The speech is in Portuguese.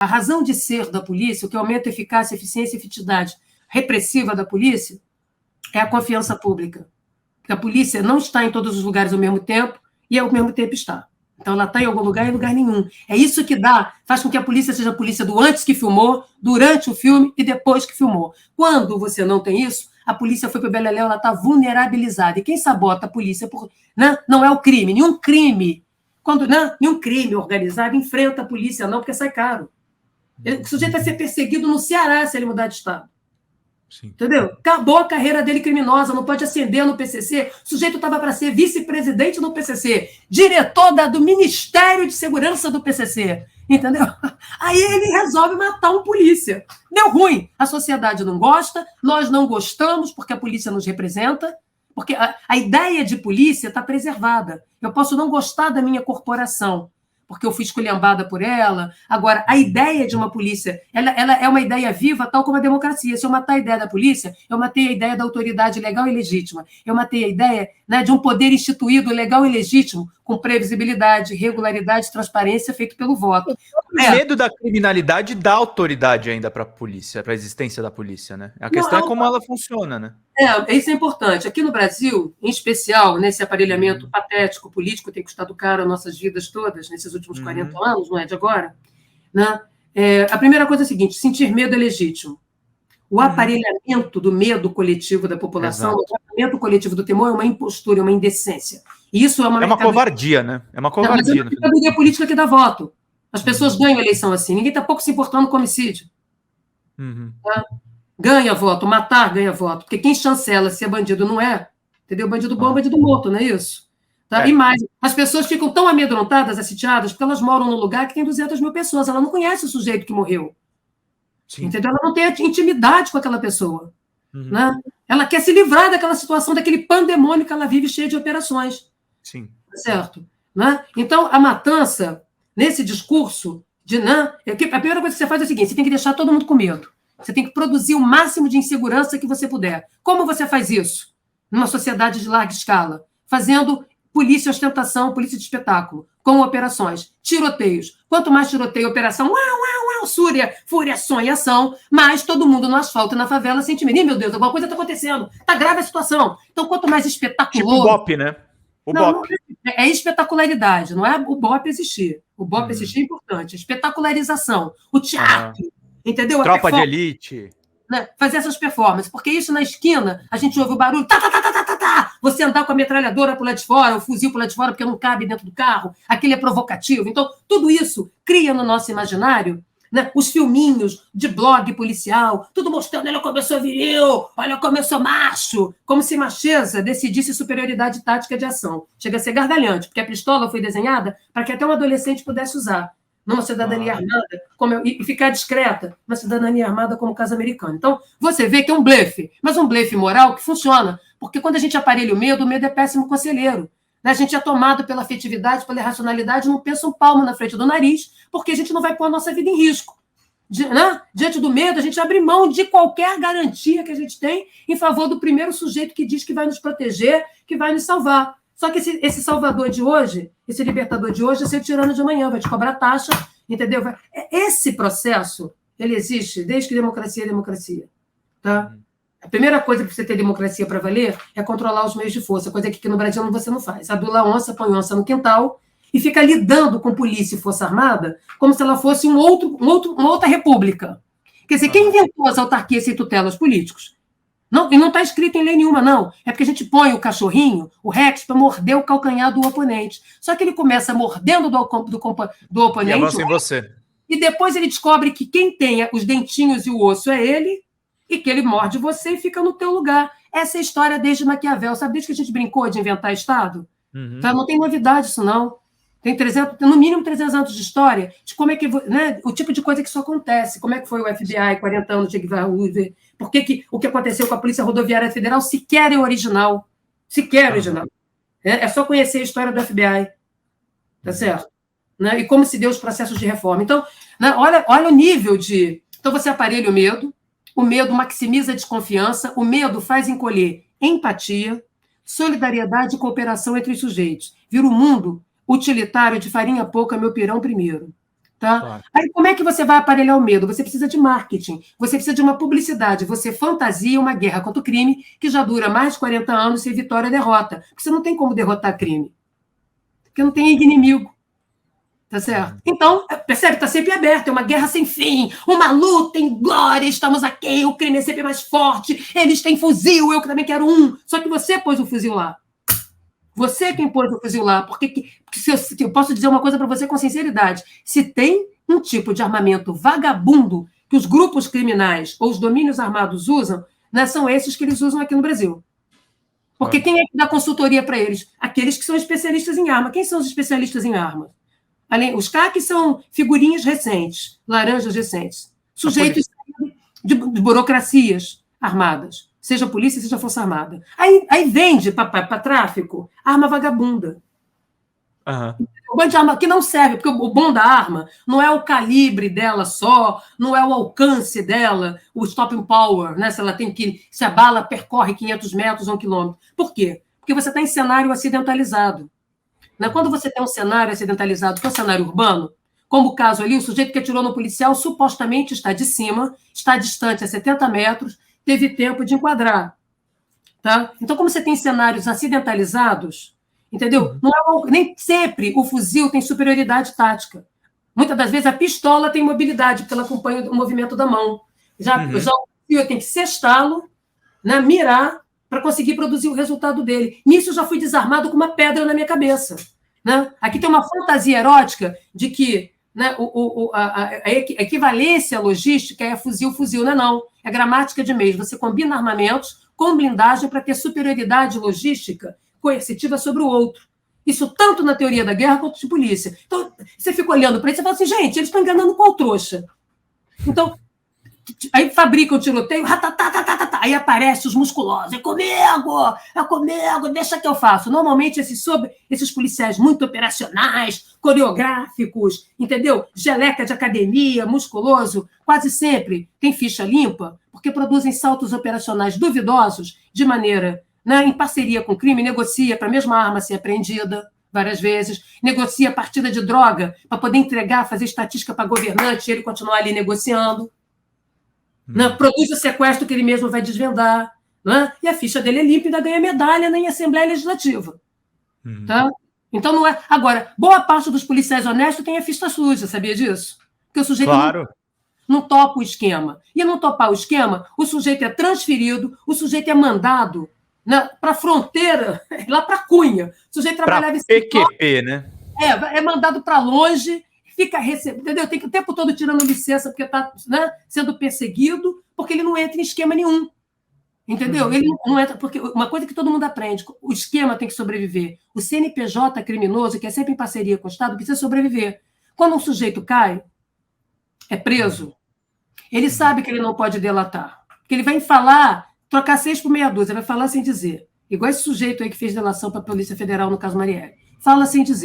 A razão de ser da polícia, o que aumenta a eficácia, eficiência e efetividade repressiva da polícia, é a confiança pública. Porque a polícia não está em todos os lugares ao mesmo tempo e ao mesmo tempo está. Então, ela está em algum lugar e em lugar nenhum. É isso que faz com que a polícia seja a polícia do antes que filmou, durante o filme e depois que filmou. Quando você não tem isso, a polícia foi para o Beleléu, ela está vulnerabilizada. E quem sabota a polícia não é o crime. Nenhum crime, nenhum crime organizado enfrenta a polícia, não, porque sai caro. O sujeito vai ser perseguido no Ceará se ele mudar de estado. Sim. Entendeu? Acabou a carreira dele criminosa, não pode ascender no PCC. O sujeito estava para ser vice-presidente do PCC, diretor do Ministério de Segurança do PCC, entendeu? Aí ele resolve matar um polícia. Deu ruim. A sociedade não gosta, nós não gostamos porque a polícia nos representa, porque a ideia de polícia está preservada. Eu posso não gostar da minha corporação, porque eu fui esculhambada por ela. Agora, a ideia de uma polícia, ela é uma ideia viva, tal como a democracia. Se eu matar a ideia da polícia, eu matei a ideia da autoridade legal e legítima. Eu matei a ideia, né, de um poder instituído legal e legítimo, com previsibilidade, regularidade e transparência feito pelo voto. O medo da criminalidade dá autoridade ainda para a polícia, para a existência da polícia, né? A questão é como ela funciona, né? Isso é importante. Aqui no Brasil, em especial, nesse aparelhamento patético, político, tem custado caro as nossas vidas todas, nesses últimos 40 anos, não é de agora, né? A primeira coisa é a seguinte: sentir medo é legítimo. O aparelhamento do medo coletivo da população, o aparelhamento coletivo do temor é uma impostura, é uma indecência. E isso é uma covardia, né? É uma covardia. É uma mercadoria política que dá voto. As pessoas ganham a eleição assim. Ninguém está pouco se importando com homicídio. Tá? Ganha voto, matar ganha voto. Porque quem chancela se é bandido não é, entendeu? Bandido bom, bandido morto, não é isso? Tá? E mais, as pessoas ficam tão amedrontadas, assitiadas, porque elas moram num lugar que tem 200 mil pessoas. Ela não conhece o sujeito que morreu. Sim. Entendeu? Ela não tem intimidade com aquela pessoa. Né? Ela quer se livrar daquela situação, daquele pandemônio que ela vive cheio de operações. Sim. Certo? Né? Então, a matança, nesse discurso, a primeira coisa que você faz é o seguinte: você tem que deixar todo mundo com medo. Você tem que produzir o máximo de insegurança que você puder. Como você faz isso? Numa sociedade de larga escala. Fazendo polícia ostentação, polícia de espetáculo, com operações, tiroteios. Quanto mais tiroteio, operação, fúria, sonhação, mais todo mundo no asfalto e na favela sente medo. Meu Deus, alguma coisa está acontecendo, está grave a situação. Então, quanto mais espetaculoso... Tipo o BOPE, né? Não é espetacularidade, não é o BOPE existir. O BOPE existir é importante. Espetacularização, o teatro, entendeu? Tropa de elite. Né? Fazer essas performances, porque isso na esquina, a gente ouve o barulho, você andar com a metralhadora por lá de fora, o fuzil por lá de fora, porque não cabe dentro do carro, aquele é provocativo. Então, tudo isso cria no nosso imaginário, né, os filminhos de blog policial, tudo mostrando, olha como eu sou viril, olha como eu sou macho, como se macheza decidisse superioridade tática de ação. Chega a ser gargalhante, porque a pistola foi desenhada para que até um adolescente pudesse usar, numa cidadania armada, e ficar discreta, uma cidadania armada como o caso americano. Então, você vê que é um blefe, mas um blefe moral que funciona, porque quando a gente aparelha o medo é péssimo conselheiro. A gente é tomado pela afetividade, pela irracionalidade, não pensa um palmo na frente do nariz, porque a gente não vai pôr a nossa vida em risco. Diante do medo, a gente abre mão de qualquer garantia que a gente tem em favor do primeiro sujeito que diz que vai nos proteger, que vai nos salvar. Só que esse salvador de hoje, esse libertador de hoje, é ser tirano de amanhã, vai te cobrar taxa, entendeu? Esse processo, ele existe desde que democracia é democracia. Tá? A primeira coisa para você ter democracia para valer é controlar os meios de força, coisa que aqui no Brasil você não faz. Adula onça, põe onça no quintal e fica lidando com polícia e força armada como se ela fosse uma outra república. Quer dizer, quem inventou as autarquias sem tutela? Os políticos. Não, e não está escrito em lei nenhuma, não. É porque a gente põe o cachorrinho, o Rex, para morder o calcanhar do oponente. Só que ele começa mordendo do oponente. E avança em você. E depois ele descobre que quem tem os dentinhos e o osso é ele, e que ele morde você e fica no teu lugar. Essa é a história desde Maquiavel. Sabe, desde que a gente brincou de inventar Estado? Tá? Não tem novidade isso, não. Tem no mínimo 300 anos de história de como é que, né, o tipo de coisa que isso acontece. Como é que foi o FBI, 40 anos de Edgar Hoover? Por que o que aconteceu com a Polícia Rodoviária Federal sequer é original? Sequer original. É só conhecer a história do FBI. Tá certo? Né? E como se deu os processos de reforma. Então, né, olha o nível de... Então, você aparelha o medo maximiza a desconfiança, o medo faz encolher empatia, solidariedade e cooperação entre os sujeitos. Vira o mundo utilitário de farinha pouca, meu pirão primeiro. Tá? Claro. Aí como é que você vai aparelhar o medo? Você precisa de marketing, você precisa de uma publicidade, você fantasia uma guerra contra o crime que já dura mais de 40 anos sem vitória e derrota. Porque você não tem como derrotar crime. Porque não tem inimigo. Tá certo? Então, percebe? Está sempre aberto, é uma guerra sem fim, uma luta em glória, estamos aqui, o crime é sempre mais forte, eles têm fuzil, eu também quero um. Só que você pôs o fuzil lá. Você quem pôs o fuzil lá. Porque se eu posso dizer uma coisa para você com sinceridade. Se tem um tipo de armamento vagabundo que os grupos criminais ou os domínios armados usam, né, são esses que eles usam aqui no Brasil. Porque quem é que dá consultoria para eles? Aqueles que são especialistas em arma. Quem são os especialistas em armas? Os CAC são figurinhas recentes, laranjas recentes. Sujeitos de burocracias armadas, seja polícia, seja força armada. Aí vende para tráfico arma vagabunda. Uhum. Um monte de arma que não serve, porque o bom da arma não é o calibre dela só, não é o alcance dela, o stopping power, né? Se a bala percorre 500 metros ou 1 quilômetro. Por quê? Porque você está em cenário acidentalizado. Quando você tem um cenário acidentalizado, que é um cenário urbano, como o caso ali, o sujeito que atirou no policial supostamente está de cima, está distante a 70 metros, teve tempo de enquadrar. Tá? Então, como você tem cenários acidentalizados, entendeu? Nem sempre o fuzil tem superioridade tática. Muitas das vezes a pistola tem mobilidade, porque ela acompanha o movimento da mão. Já o fuzil tem que cestá-lo, né, mirar, para conseguir produzir o resultado dele. Nisso, eu já fui desarmado com uma pedra na minha cabeça. Né? Aqui tem uma fantasia erótica de que, né, a equivalência logística é fuzil, não é não. É gramática de meios. Você combina armamentos com blindagem para ter superioridade logística coercitiva sobre o outro. Isso tanto na teoria da guerra quanto de polícia. Então, você fica olhando para isso e fala assim, gente, eles estão enganando qual trouxa? Então, aí fabrica o tiroteio, aí aparece os musculosos, é comigo, deixa que eu faço. Normalmente, esses policiais muito operacionais, coreográficos, entendeu? Geleca de academia, musculoso, quase sempre tem ficha limpa, porque produzem saltos operacionais duvidosos de maneira, né, em parceria com o crime, negocia para a mesma arma ser apreendida várias vezes, negocia partida de droga para poder entregar, fazer estatística para governante e ele continuar ali negociando. Produz o sequestro que ele mesmo vai desvendar, né? E a ficha dele é limpa e ainda ganha medalha em Assembleia Legislativa. Tá? Então, não é. Agora, boa parte dos policiais honestos tem a ficha suja, sabia disso? Porque o sujeito não topa o esquema. E não topar o esquema, o sujeito é transferido, o sujeito é mandado, né, para a fronteira, lá para Cunha. O sujeito trabalhava em PQP, né? É mandado para longe. Fica recebendo, entendeu? Tem que o tempo todo tirando licença porque está, né, sendo perseguido, porque ele não entra em esquema nenhum. Entendeu? Ele não entra, porque uma coisa que todo mundo aprende, o esquema tem que sobreviver. O CNPJ criminoso, que é sempre em parceria com o Estado, precisa sobreviver. Quando um sujeito cai, é preso, ele sabe que ele não pode delatar. Porque ele vai falar, trocar 6 por meia dúzia, vai falar sem dizer. Igual esse sujeito aí que fez delação para a Polícia Federal no caso Marielle. Fala sem dizer.